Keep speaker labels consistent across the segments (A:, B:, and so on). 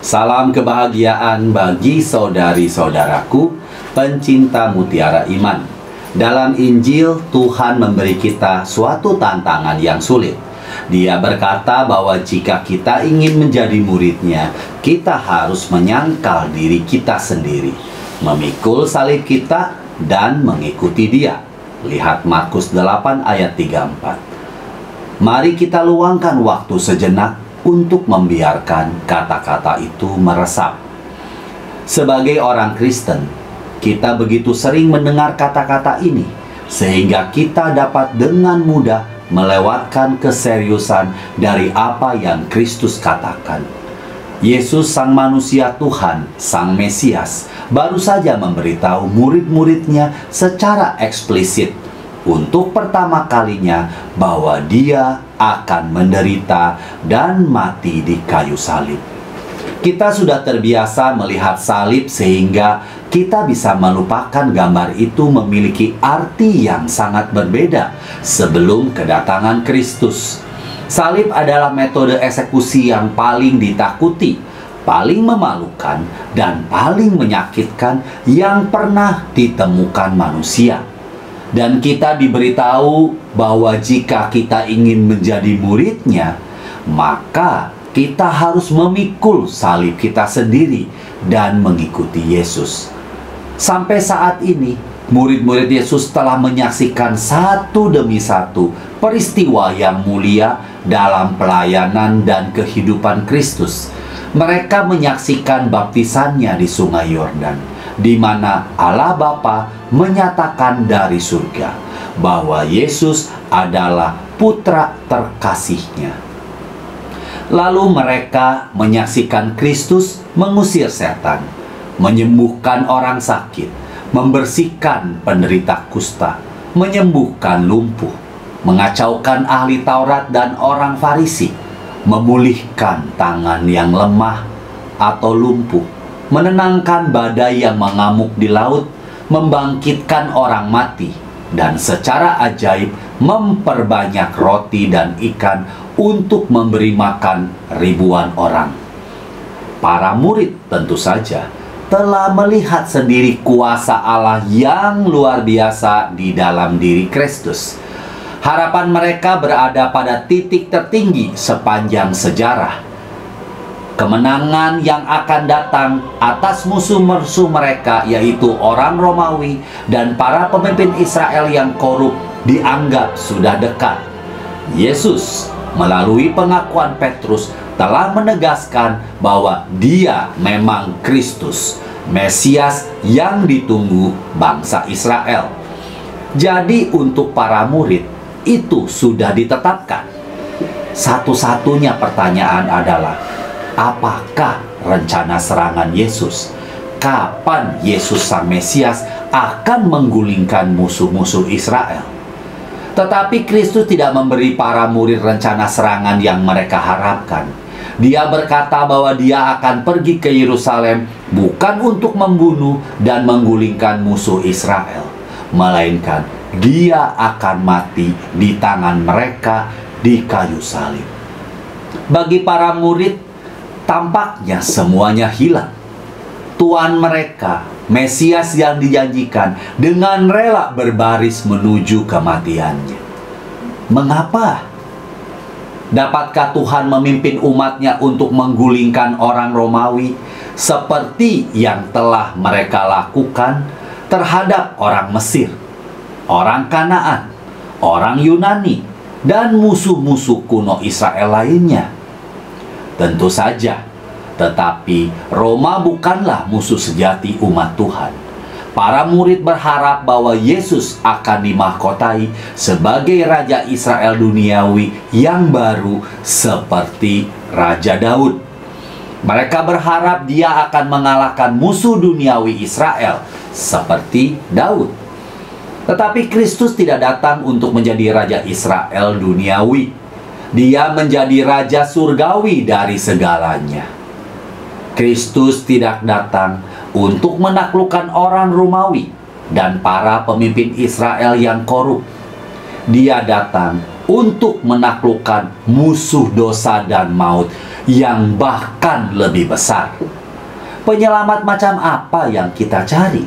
A: Salam kebahagiaan bagi saudari-saudaraku, pencinta mutiara iman. Dalam Injil, Tuhan memberi kita suatu tantangan yang sulit. Dia berkata bahwa jika kita ingin menjadi muridnya, kita harus menyangkal diri kita sendiri, memikul salib kita, dan mengikuti dia. Lihat Markus 8 ayat 34. Mari kita luangkan waktu sejenak untuk membiarkan kata-kata itu meresap. Sebagai orang Kristen, kita begitu sering mendengar kata-kata ini, sehingga kita dapat dengan mudah melewatkan keseriusan dari apa yang Kristus katakan. Yesus sang manusia Tuhan, sang Mesias, baru saja memberitahu murid-muridnya secara eksplisit untuk pertama kalinya bahwa dia akan menderita dan mati di kayu salib. Kita sudah terbiasa melihat salib sehingga kita bisa melupakan gambar itu memiliki arti yang sangat berbeda sebelum kedatangan Kristus. Salib adalah metode eksekusi yang paling ditakuti, paling memalukan, dan paling menyakitkan yang pernah ditemukan manusia. Dan kita diberitahu bahwa jika kita ingin menjadi muridnya, maka kita harus memikul salib kita sendiri dan mengikuti Yesus. Sampai saat ini, murid-murid Yesus telah menyaksikan satu demi satu peristiwa yang mulia dalam pelayanan dan kehidupan Kristus. Mereka menyaksikan baptisannya di Sungai Yordan, di mana Allah Bapa menyatakan dari surga bahwa Yesus adalah putra terkasihnya. Lalu mereka menyaksikan Kristus mengusir setan, menyembuhkan orang sakit, membersihkan penderita kusta, menyembuhkan lumpuh, mengacaukan ahli Taurat dan orang Farisi, memulihkan tangan yang lemah atau lumpuh, menenangkan badai yang mengamuk di laut, membangkitkan orang mati, dan secara ajaib memperbanyak roti dan ikan untuk memberi makan ribuan orang. Para murid tentu saja telah melihat sendiri kuasa Allah yang luar biasa di dalam diri Kristus. Harapan mereka berada pada titik tertinggi sepanjang sejarah. Kemenangan yang akan datang atas musuh-musuh mereka, yaitu orang Romawi dan para pemimpin Israel yang korup, dianggap sudah dekat. Yesus melalui pengakuan Petrus telah menegaskan bahwa dia memang Kristus, Mesias yang ditunggu bangsa Israel. Jadi untuk para murid, itu sudah ditetapkan. Satu-satunya pertanyaan adalah, apakah rencana serangan Yesus? Kapan Yesus sang Mesias akan menggulingkan musuh-musuh Israel? Tetapi Kristus tidak memberi para murid rencana serangan yang mereka harapkan. Dia berkata bahwa dia akan pergi ke Yerusalem bukan untuk membunuh dan menggulingkan musuh Israel, melainkan dia akan mati di tangan mereka di kayu salib. Bagi para murid, tampaknya semuanya hilang. Tuan mereka, Mesias yang dijanjikan, dengan rela berbaris menuju kematiannya. Mengapa? Dapatkah Tuhan memimpin umatnya untuk menggulingkan orang Romawi seperti yang telah mereka lakukan terhadap orang Mesir, orang Kanaan, orang Yunani, dan musuh-musuh kuno Israel lainnya? Tentu saja. Tetapi Roma bukanlah musuh sejati umat Tuhan. Para murid berharap bahwa Yesus akan dimahkotai sebagai Raja Israel duniawi yang baru seperti Raja Daud. Mereka berharap dia akan mengalahkan musuh duniawi Israel seperti Daud. Tetapi Kristus tidak datang untuk menjadi Raja Israel duniawi. Dia menjadi Raja surgawi dari segalanya. Kristus tidak datang untuk menaklukkan orang Romawi dan para pemimpin Israel yang korup. Dia datang untuk menaklukkan musuh dosa dan maut yang bahkan lebih besar. Penyelamat macam apa yang kita cari?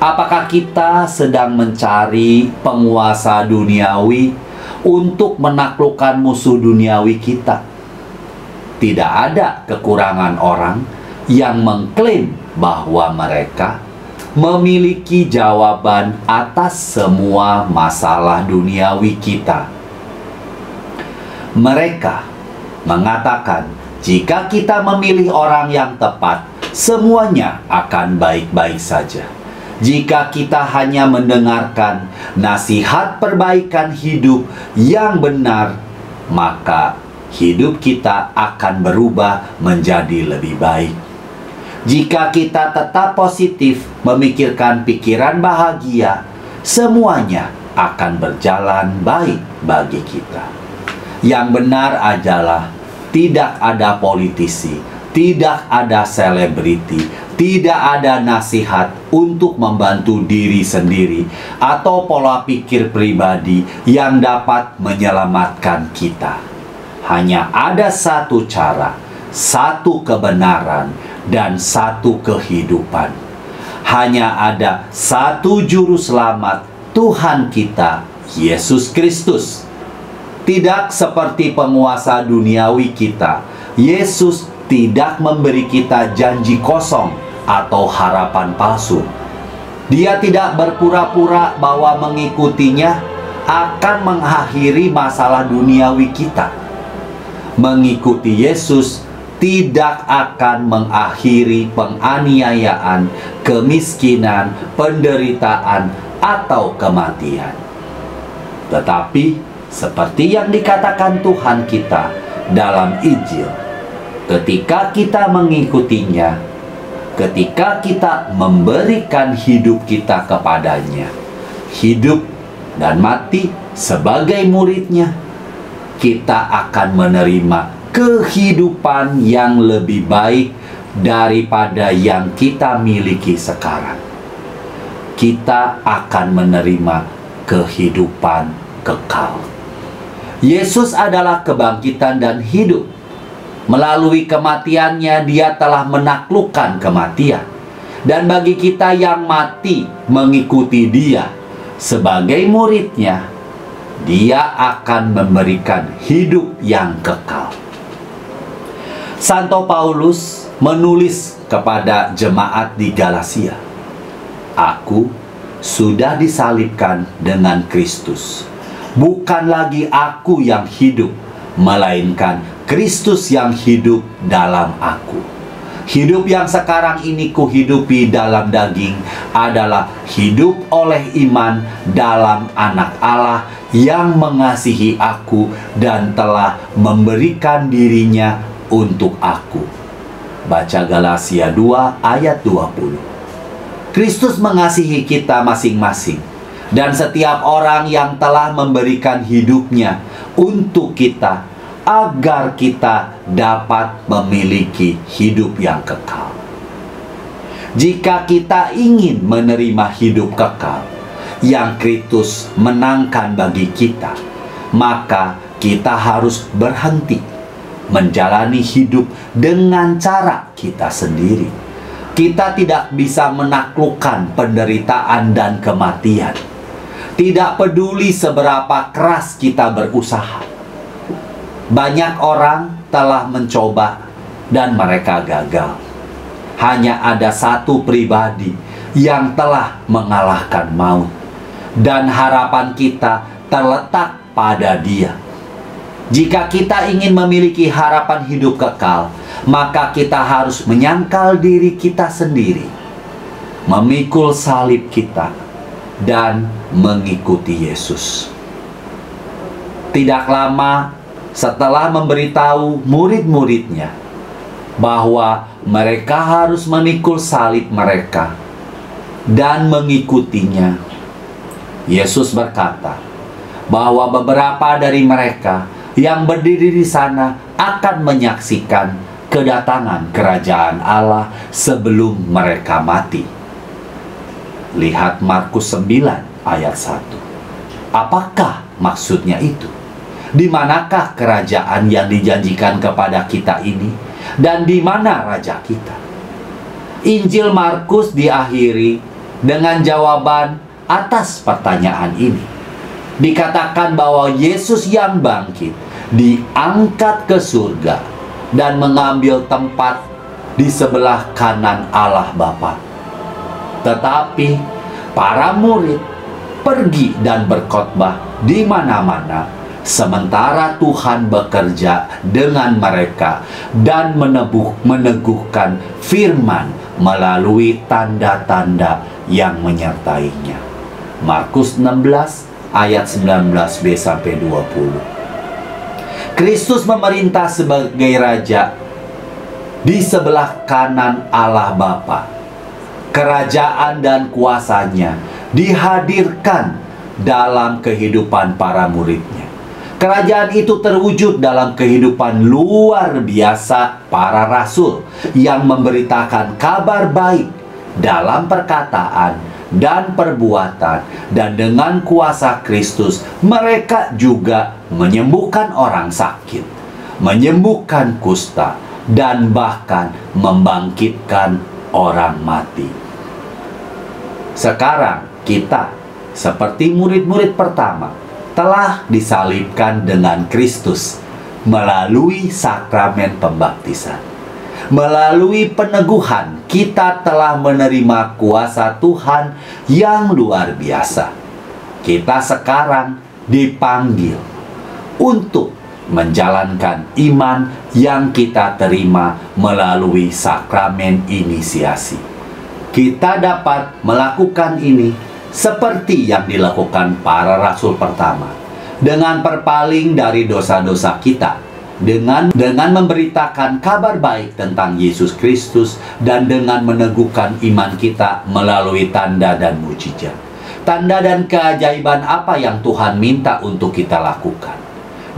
A: Apakah kita sedang mencari penguasa duniawi untuk menaklukkan musuh duniawi kita? Tidak ada kekurangan orang yang mengklaim bahwa mereka memiliki jawaban atas semua masalah duniawi kita. Mereka mengatakan, jika kita memilih orang yang tepat, semuanya akan baik-baik saja. Jika kita hanya mendengarkan nasihat perbaikan hidup yang benar, maka hidup kita akan berubah menjadi lebih baik. Jika kita tetap positif, memikirkan pikiran bahagia, semuanya akan berjalan baik bagi kita. Yang benar adalah tidak ada politisi, tidak ada selebriti, tidak ada nasihat untuk membantu diri sendiri atau pola pikir pribadi yang dapat menyelamatkan kita. Hanya ada satu cara, satu kebenaran, dan satu kehidupan. Hanya ada satu juru selamat, Tuhan kita, Yesus Kristus. Tidak seperti penguasa duniawi kita, Yesus tidak memberi kita janji kosong atau harapan palsu. Dia tidak berpura-pura bahwa mengikutinya akan mengakhiri masalah duniawi kita. Mengikuti Yesus tidak akan mengakhiri penganiayaan, kemiskinan, penderitaan, atau kematian. Tetapi seperti yang dikatakan Tuhan kita dalam Injil, ketika kita mengikutinya, ketika kita memberikan hidup kita kepadanya, hidup dan mati sebagai muridnya, kita akan menerima kehidupan yang lebih baik daripada yang kita miliki sekarang. Kita akan menerima kehidupan kekal. Yesus adalah kebangkitan dan hidup. Melalui kematiannya, Dia telah menaklukkan kematian. Dan bagi kita yang mati mengikuti Dia sebagai muridnya, Dia akan memberikan hidup yang kekal. Santo Paulus menulis kepada jemaat di Galatia, "Aku sudah disalibkan dengan Kristus. Bukan lagi aku yang hidup, melainkan Kristus yang hidup dalam aku. Hidup yang sekarang ini kuhidupi dalam daging adalah hidup oleh iman dalam Anak Allah yang mengasihi aku dan telah memberikan dirinya untuk aku." Baca Galatia 2 ayat 20. Kristus mengasihi kita masing-masing. Dan setiap orang yang telah memberikan hidupnya untuk kita, agar kita dapat memiliki hidup yang kekal. Jika kita ingin menerima hidup kekal yang Kristus menangkan bagi kita, maka kita harus berhenti menjalani hidup dengan cara kita sendiri. Kita tidak bisa menaklukkan penderitaan dan kematian. Tidak peduli seberapa keras kita berusaha. Banyak orang telah mencoba dan mereka gagal. Hanya ada satu pribadi yang telah mengalahkan maut, dan harapan kita terletak pada Dia. Jika kita ingin memiliki harapan hidup kekal, maka kita harus menyangkal diri kita sendiri, memikul salib kita, dan mengikuti Yesus. Tidak lama setelah memberitahu murid-muridnya bahwa mereka harus memikul salib mereka dan mengikutinya, Yesus berkata bahwa beberapa dari mereka yang berdiri di sana akan menyaksikan kedatangan kerajaan Allah sebelum mereka mati. Lihat Markus 9 ayat 1. Apakah maksudnya itu? Di manakah kerajaan yang dijanjikan kepada kita ini? Dan di mana raja kita? Injil Markus diakhiri dengan jawaban atas pertanyaan ini. Dikatakan bahwa Yesus yang bangkit diangkat ke surga dan mengambil tempat di sebelah kanan Allah Bapa. Tetapi para murid pergi dan berkhotbah di mana-mana, sementara Tuhan bekerja dengan mereka dan meneguhkan firman melalui tanda-tanda yang menyertainya. Markus 16 ayat 19b sampai 20. Kristus memerintah sebagai raja di sebelah kanan Allah Bapa. Kerajaan dan kuasanya dihadirkan dalam kehidupan para muridnya. Kerajaan itu terwujud dalam kehidupan luar biasa para rasul yang memberitakan kabar baik dalam perkataan dan perbuatan, dan dengan kuasa Kristus mereka juga menyembuhkan orang sakit, menyembuhkan kusta, dan bahkan membangkitkan orang mati. Sekarang kita, seperti murid-murid pertama, telah disalibkan dengan Kristus melalui sakramen pembaptisan. Melalui peneguhan, kita telah menerima kuasa Tuhan yang luar biasa. Kita sekarang dipanggil untuk menjalankan iman yang kita terima melalui sakramen inisiasi. Kita dapat melakukan ini seperti yang dilakukan para rasul pertama, dengan berpaling dari dosa-dosa kita, dengan memberitakan kabar baik tentang Yesus Kristus, dan dengan meneguhkan iman kita melalui tanda dan mujizat. Tanda dan keajaiban apa yang Tuhan minta untuk kita lakukan?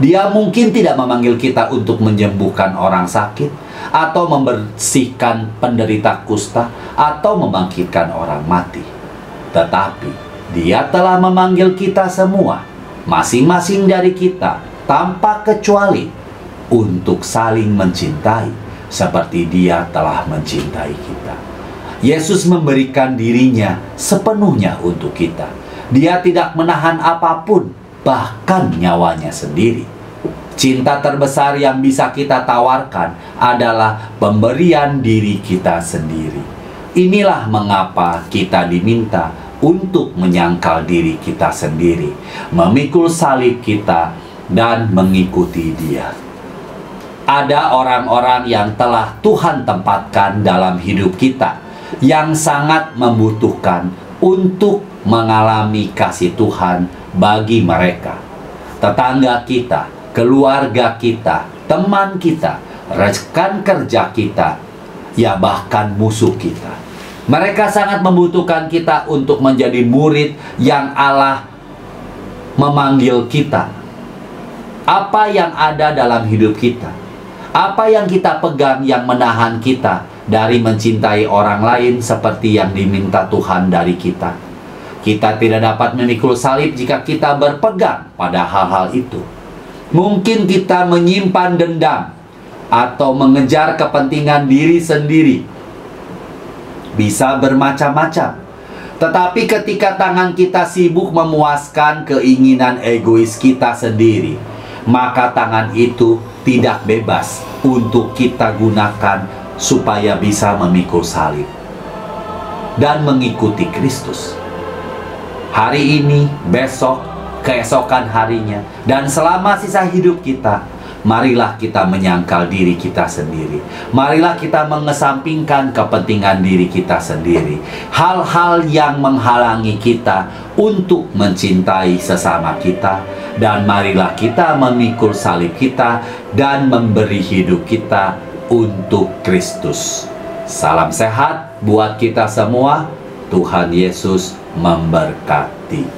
A: Dia mungkin tidak memanggil kita untuk menyembuhkan orang sakit, atau membersihkan penderita kusta, atau membangkitkan orang mati. Tetapi Dia telah memanggil kita semua, masing-masing dari kita, tanpa kecuali, untuk saling mencintai, seperti Dia telah mencintai kita. Yesus memberikan dirinya sepenuhnya untuk kita. Dia tidak menahan apapun, bahkan nyawanya sendiri. Cinta terbesar yang bisa kita tawarkan adalah pemberian diri kita sendiri. Inilah mengapa kita diminta untuk menyangkal diri kita sendiri, memikul salib kita, dan mengikuti Dia. Ada orang-orang yang telah Tuhan tempatkan dalam hidup kita, yang sangat membutuhkan untuk mengalami kasih Tuhan bagi mereka. Tetangga kita, keluarga kita, teman kita, rekan kerja kita, ya bahkan musuh kita. Mereka sangat membutuhkan kita untuk menjadi murid yang Allah memanggil kita. Apa yang ada dalam hidup kita? Apa yang kita pegang yang menahan kita dari mencintai orang lain seperti yang diminta Tuhan dari kita? Kita tidak dapat memikul salib jika kita berpegang pada hal-hal itu. Mungkin kita menyimpan dendam atau mengejar kepentingan diri sendiri. Bisa bermacam-macam. Tetapi ketika tangan kita sibuk memuaskan keinginan egois kita sendiri, maka tangan itu tidak bebas untuk kita gunakan supaya bisa memikul salib dan mengikuti Kristus. Hari ini, besok, keesokan harinya, dan selama sisa hidup kita, marilah kita menyangkal diri kita sendiri. Marilah kita mengesampingkan kepentingan diri kita sendiri, hal-hal yang menghalangi kita untuk mencintai sesama kita, dan marilah kita memikul salib kita dan memberi hidup kita untuk Kristus. Salam sehat buat kita semua. Tuhan Yesus memberkati.